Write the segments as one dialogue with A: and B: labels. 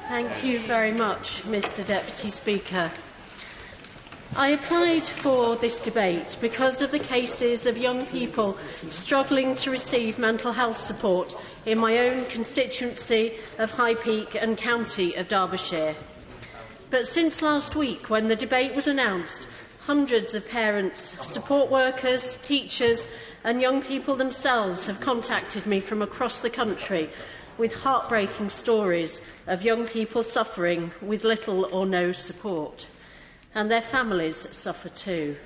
A: Thank you very much, Mr Deputy Speaker. I applied for this debate because of the cases of young people struggling to receive mental health support in my own constituency of High Peak and County of Derbyshire. But since last week, when the debate was announced, hundreds of parents, support workers, teachers and young people themselves have contacted me from across the country with heartbreaking stories of young people suffering with little or no support. And their families suffer too.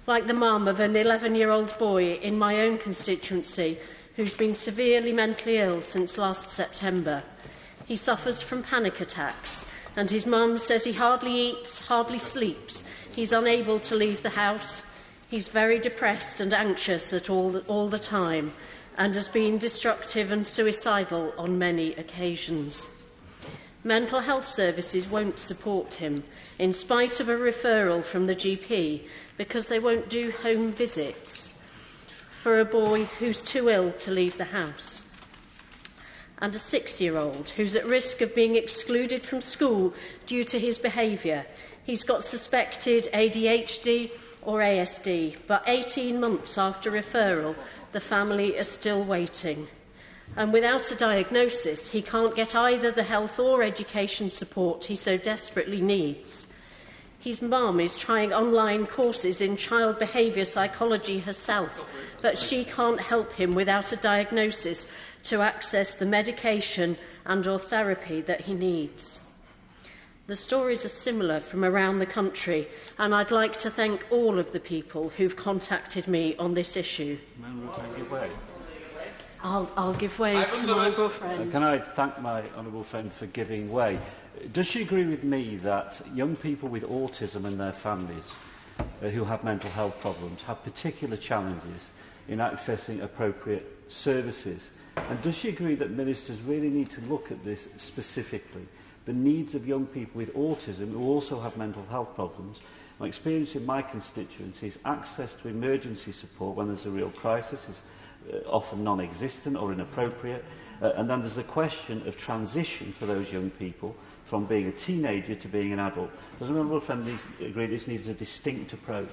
A: Like the mum of an 11-year-old boy in my own constituency who's been severely mentally ill since last September. He suffers from panic attacks, and his mum says he hardly eats, hardly sleeps. He's unable to leave the house. He's very depressed and anxious all the time, and has been destructive and suicidal on many occasions. Mental health services won't support him, in spite of a referral from the GP, because they won't do home visits for a boy who's too ill to leave the house. And a 6-year-old who's at risk of being excluded from school due to his behaviour. He's got suspected ADHD or ASD, but 18 months after referral, the family is still waiting. And without a diagnosis, he can't get either the health or education support he so desperately needs. His mum is trying online courses in child behaviour psychology herself, but she can't help him without a diagnosis to access the medication and or therapy that he needs. The stories are similar from around the country, and I'd like to thank all of the people who've contacted me on this issue. I'll give way to my honourable friend.
B: Can I thank my honourable friend for giving way? Does she agree with me that young people with autism and their families who have mental health problems have particular challenges in accessing appropriate services? And does she agree that ministers really need to look at this specifically, the needs of young people with autism who also have mental health problems? My experience in my constituency is access to emergency support when there's a real crisis is often non-existent or inappropriate. And then there's the question of transition for those young people from being a teenager to being an adult. Does the honourable friend agree this needs a distinct approach?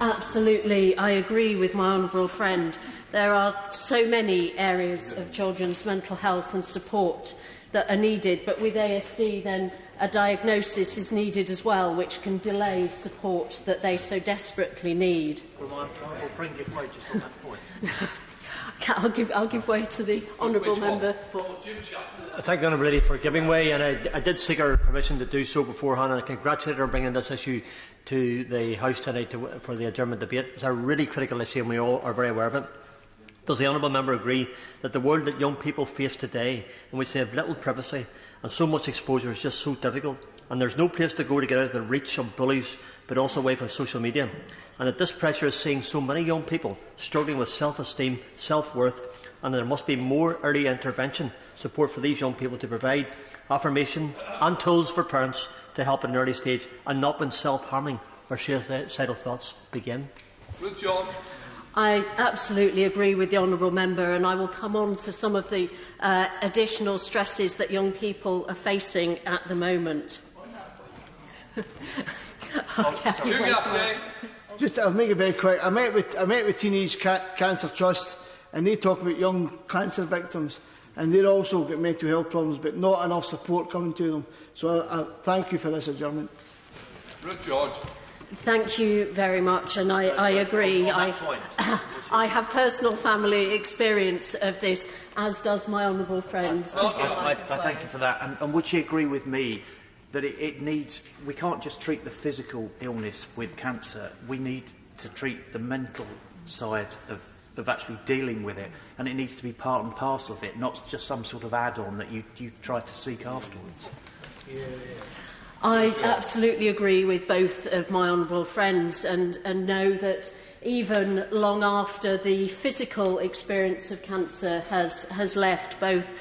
A: Absolutely, I agree with my honourable friend. There are so many areas of children's mental health and support that are needed, but with ASD then a diagnosis is needed as well, which can delay support that they so desperately need.
C: Will my honourable friend give way just on that point?
A: I'll give way to the honourable member for...
C: I thank the honourable lady for giving way, and I did seek her permission to do so beforehand, and I congratulate her on bringing this issue to the House tonight for the adjournment debate. It's a really critical issue, and we all are very aware of it. Does the honourable member agree that the world that young people face today, in which they have little privacy and so much exposure, is just so difficult, and there is no place to go to get out of the reach of bullies, but also away from social media, and that this pressure is seeing so many young people struggling with self-esteem, self-worth, and there must be more early intervention support for these young people to provide affirmation and tools for parents to help at an early stage, and not when self-harming or suicidal thoughts begin?
D: Ruth John.
A: I absolutely agree with the honourable member, and I will come on to some of the additional stresses that young people are facing at the moment.
D: I'll
E: make it very quick. I met with Teenage Cancer Trust, and they talk about young cancer victims, and they also get mental health problems, but not enough support coming to them. So I thank you for this adjournment.
D: Ruth George.
A: Thank you very much, and I agree. I have personal family experience of this, as does my honourable friend.
F: I thank you for that. And would she agree with me that we can't just treat the physical illness with cancer, we need to treat the mental side of actually dealing with it, and it needs to be part and parcel of it, not just some sort of add-on that you try to seek afterwards?
A: I absolutely agree with both of my honourable friends, and know that even long after the physical experience of cancer has left both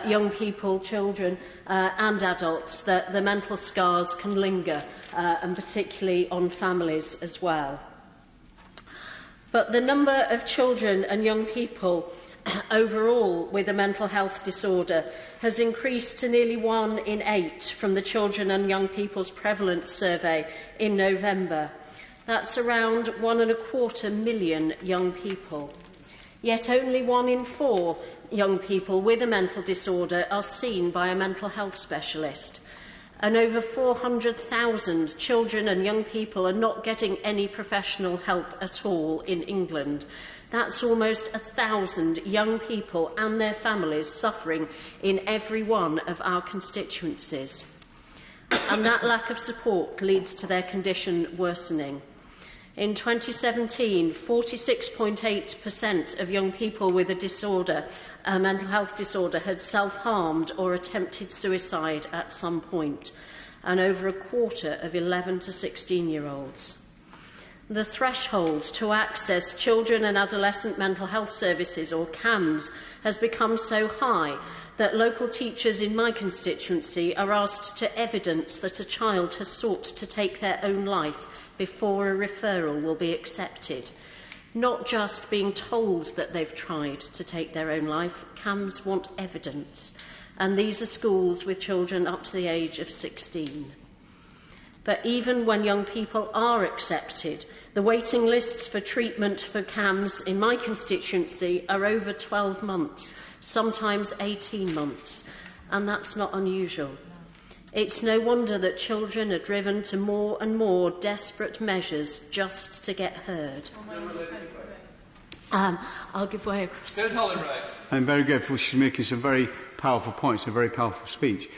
A: young people, children and adults, that the mental scars can linger, and particularly on families as well. But the number of children and young people overall with a mental health disorder has increased to nearly 1 in 8 from the Children and Young People's Prevalence Survey in November. That's around 1.25 million young people. Yet only 1 in 4 young people with a mental disorder are seen by a mental health specialist. And over 400,000 children and young people are not getting any professional help at all in England. That's almost 1,000 young people and their families suffering in every one of our constituencies. And that lack of support leads to their condition worsening. In 2017, 46.8% of young people with a mental health disorder, had self-harmed or attempted suicide at some point, and over a quarter of 11 to 16-year-olds. The threshold to access children and adolescent mental health services, or CAMS, has become so high that local teachers in my constituency are asked to evidence that a child has sought to take their own life before a referral will be accepted. Not just being told that they've tried to take their own life, CAMS want evidence, and these are schools with children up to the age of 16. But even when young people are accepted, the waiting lists for treatment for CAMS in my constituency are over 12 months, sometimes 18 months, and that's not unusual. It's no wonder that children are driven to more and more desperate measures just to get heard. I'll give way across.
G: I'm very grateful. She's making some very powerful points, a very powerful speech.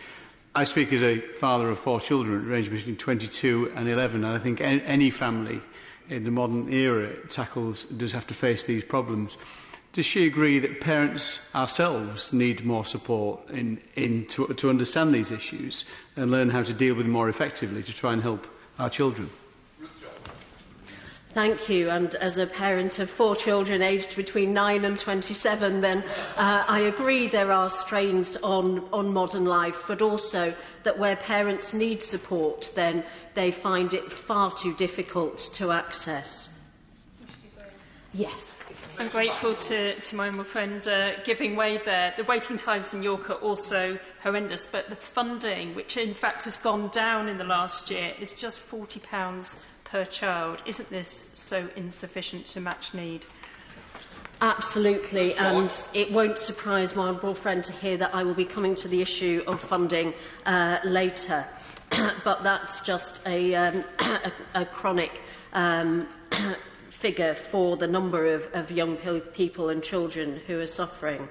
G: I speak as a father of 4 children, ranging between 22 and 11, and I think any family in the modern era does have to face these problems. Does she agree that parents ourselves need more support to understand these issues and learn how to deal with them more effectively to try and help our children?
A: Thank you. And as a parent of 4 children aged between 9 and 27, then I agree there are strains on modern life, but also that where parents need support, then they find it far too difficult to access. Yes.
H: I'm grateful to my honourable friend giving way there. The waiting times in York are also horrendous, but the funding, which in fact has gone down in the last year, is just £40 per child. Isn't this so insufficient to match need?
A: Absolutely, and it won't surprise my honourable friend to hear that I will be coming to the issue of funding later. But that's just a chronic figure for the number of young people and children who are suffering.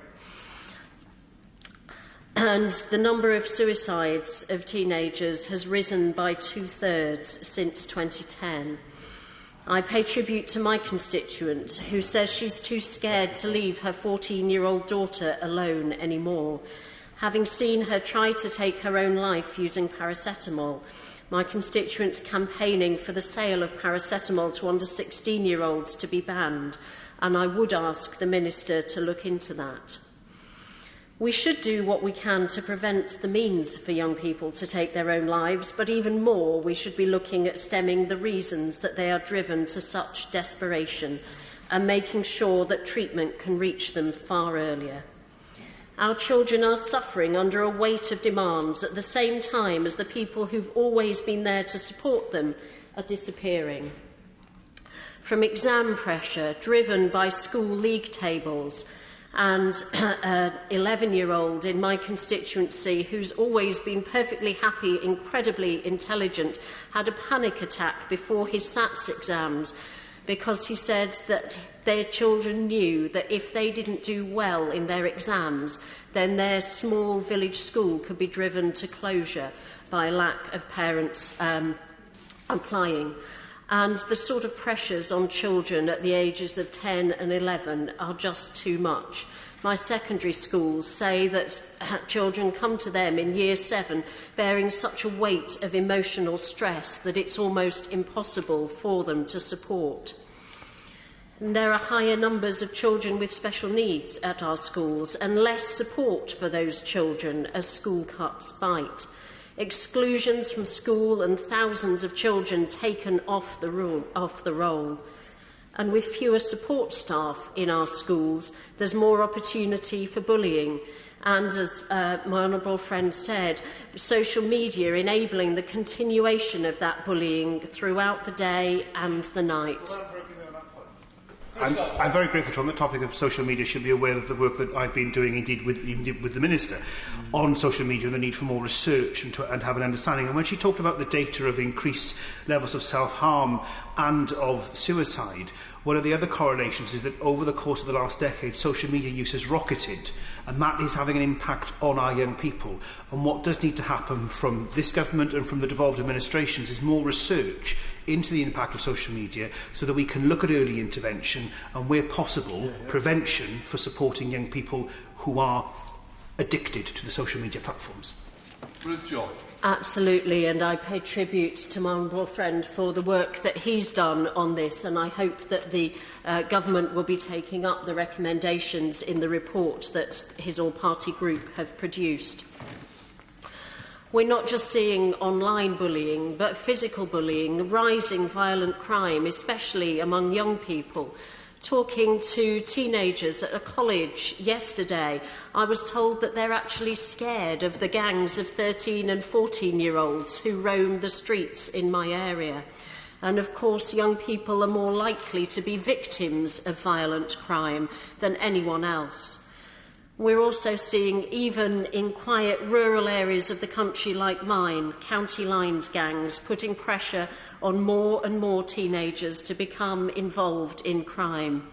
A: And the number of suicides of teenagers has risen by 2/3 since 2010. I pay tribute to my constituent who says she's too scared to leave her 14-year-old daughter alone anymore. Having seen her try to take her own life using paracetamol, my constituents campaigning for the sale of paracetamol to under 16-year-olds to be banned, and I would ask the Minister to look into that. We should do what we can to prevent the means for young people to take their own lives, but even more, we should be looking at stemming the reasons that they are driven to such desperation and making sure that treatment can reach them far earlier. Our children are suffering under a weight of demands at the same time as the people who've always been there to support them are disappearing. From exam pressure driven by school league tables, and an 11-year-old in my constituency who's always been perfectly happy, incredibly intelligent, had a panic attack before his SATs exams because he said that their children knew that if they didn't do well in their exams, then their small village school could be driven to closure by lack of parents applying. And the sort of pressures on children at the ages of 10 and 11 are just too much. My secondary schools say that children come to them in Year 7 bearing such a weight of emotional stress that it's almost impossible for them to support. And there are higher numbers of children with special needs at our schools and less support for those children as school cuts bite. Exclusions from school and thousands of children taken off the roll. And with fewer support staff in our schools, there's more opportunity for bullying. And as my honourable friend said, social media enabling the continuation of that bullying throughout the day and the night.
I: I'm very grateful to, on the topic of social media, should be aware of the work that I've been doing, indeed with the Minister, on social media and the need for more research and have an understanding. And when she talked about the data of increased levels of self-harm and of suicide, one of the other correlations is that over the course of the last decade, social media use has rocketed, and that is having an impact on our young people. And what does need to happen from this government and from the devolved administrations is more research into the impact of social media so that we can look at early intervention and, where possible, prevention for supporting young people who are addicted to the social media platforms.
D: Ruth George.
A: Absolutely, and I pay tribute to my honourable friend for the work that he's done on this, and I hope that the government will be taking up the recommendations in the report that his all-party group have produced. We're not just seeing online bullying, but physical bullying, rising violent crime, especially among young people. Talking to teenagers at a college yesterday, I was told that they're actually scared of the gangs of 13 and 14-year-olds who roam the streets in my area. And of course, young people are more likely to be victims of violent crime than anyone else. We're also seeing, even in quiet rural areas of the country like mine, county lines gangs putting pressure on more and more teenagers to become involved in crime.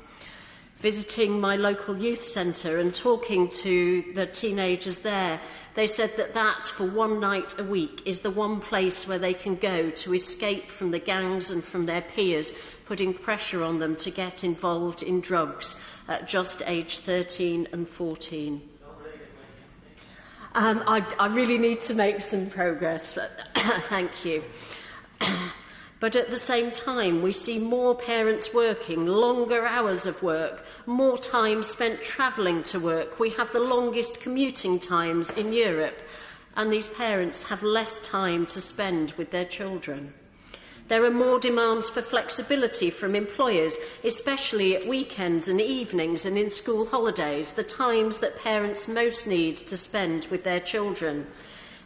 A: Visiting my local youth centre and talking to the teenagers there, they said that for one night a week is the one place where they can go to escape from the gangs and from their peers, putting pressure on them to get involved in drugs at just age 13 and 14. I really need to make some progress, but thank you. But at the same time, we see more parents working, longer hours of work, more time spent travelling to work. We have the longest commuting times in Europe, and these parents have less time to spend with their children. There are more demands for flexibility from employers, especially at weekends and evenings and in school holidays, the times that parents most need to spend with their children.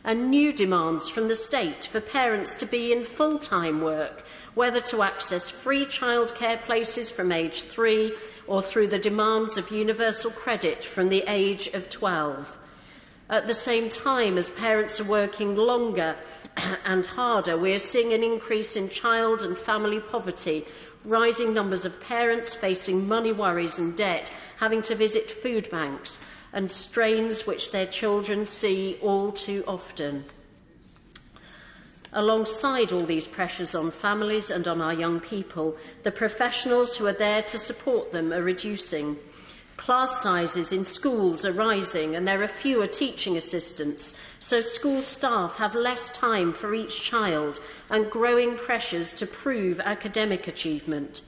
A: And new demands from the state for parents to be in full-time work, whether to access free childcare places from age 3 or through the demands of universal credit from the age of 12. At the same time as parents are working longer and harder, we are seeing an increase in child and family poverty, rising numbers of parents facing money worries and debt, having to visit food banks, and strains which their children see all too often. Alongside all these pressures on families and on our young people, the professionals who are there to support them are reducing. Class sizes in schools are rising and there are fewer teaching assistants, so school staff have less time for each child and growing pressures to prove academic achievement.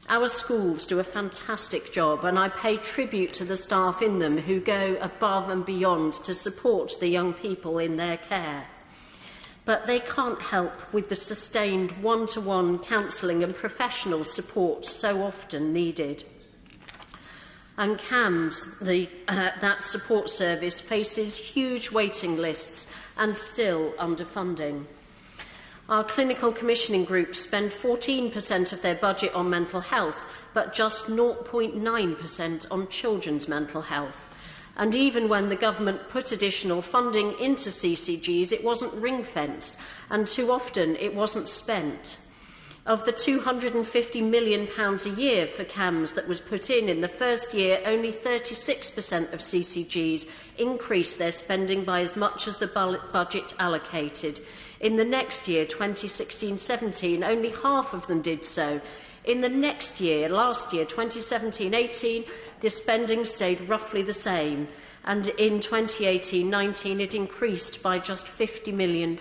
A: Our schools do a fantastic job, and I pay tribute to the staff in them who go above and beyond to support the young people in their care. But they can't help with the sustained one-to-one counselling and professional support so often needed. And CAMS, that support service, faces huge waiting lists and still underfunding. Our clinical commissioning groups spend 14% of their budget on mental health, but just 0.9% on children's mental health. And even when the government put additional funding into CCGs, it wasn't ring-fenced, and too often it wasn't spent. Of the £250 million a year for CAMS that was put in the first year, only 36% of CCGs increased their spending by as much as the budget allocated. In the next year, 2016-17, only half of them did so. In the next year, last year, 2017-18, the spending stayed roughly the same. And in 2018-19, it increased by just £50 million.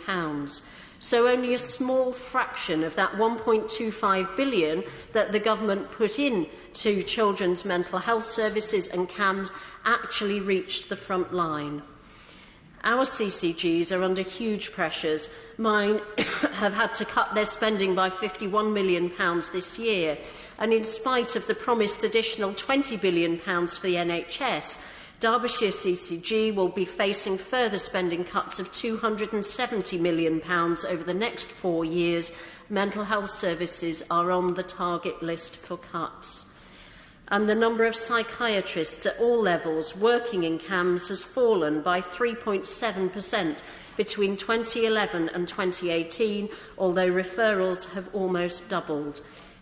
A: So only a small fraction of that £1.25 billion that the government put in to children's mental health services and CAMS actually reached the front line. Our CCGs are under huge pressures. Mine have had to cut their spending by £51 million this year, and in spite of the promised additional £20 billion for the NHS, Derbyshire CCG will be facing further spending cuts of £270 million over the next 4 years. Mental health services are on the target list for cuts. And the number of psychiatrists at all levels working in CAMHS has fallen by 3.7% between 2011 and 2018, although referrals have almost doubled,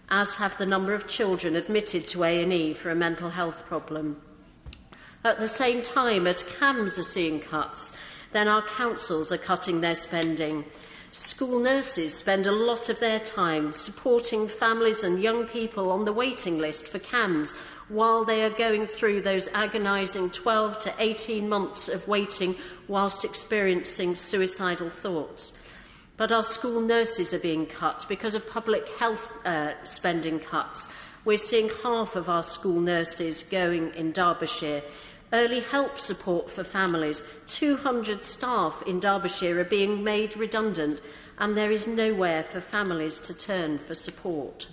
A: as have the number of children admitted to A&E for a mental health problem. At the same time as CAMHS are seeing cuts, then our councils are cutting their spending. School nurses spend a lot of their time supporting families and young people on the waiting list for CAMHS while they are going through those agonising 12 to 18 months of waiting whilst experiencing suicidal thoughts. But our school nurses are being cut because of public health spending cuts. We're seeing half of our school nurses going in Derbyshire. Early help support for families. 200 staff in Derbyshire are being made redundant, and there is nowhere for families to turn for support.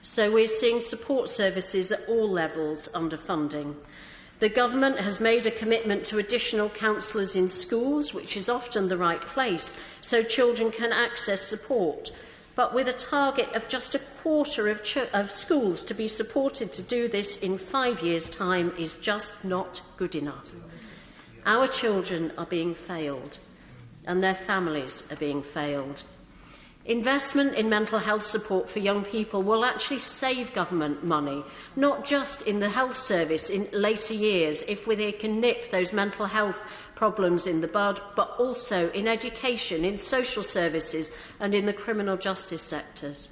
A: So we're seeing support services at all levels under funding. The government has made a commitment to additional counsellors in schools, which is often the right place, so children can access support. But with a target of just a quarter of schools to be supported to do this in 5 years' time is just not good enough. Our children are being failed, and their families are being failed. Investment in mental health support for young people will actually save government money, not just in the health service in later years, if they can nip those mental health problems in the bud, but also in education, in social services and in the criminal justice sectors.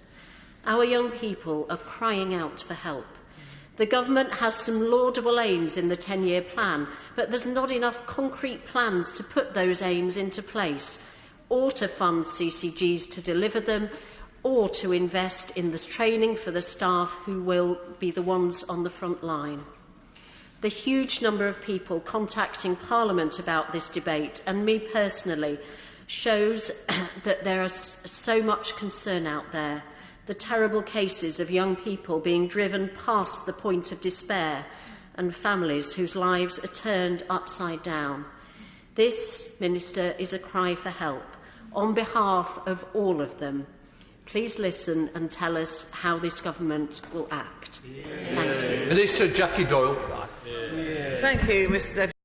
A: Our young people are crying out for help. The government has some laudable aims in the 10-year plan, but there's not enough concrete plans to put those aims into place, or to fund CCGs to deliver them, or to invest in the training for the staff who will be the ones on the front line. The huge number of people contacting Parliament about this debate, and me personally, shows that there is so much concern out there. The terrible cases of young people being driven past the point of despair, and families whose lives are turned upside down. This, Minister, is a cry for help. On behalf of all of them, please listen and tell us how this government will act. Thank you.
D: Minister Jackie Doyle.
J: Thank you, Mr.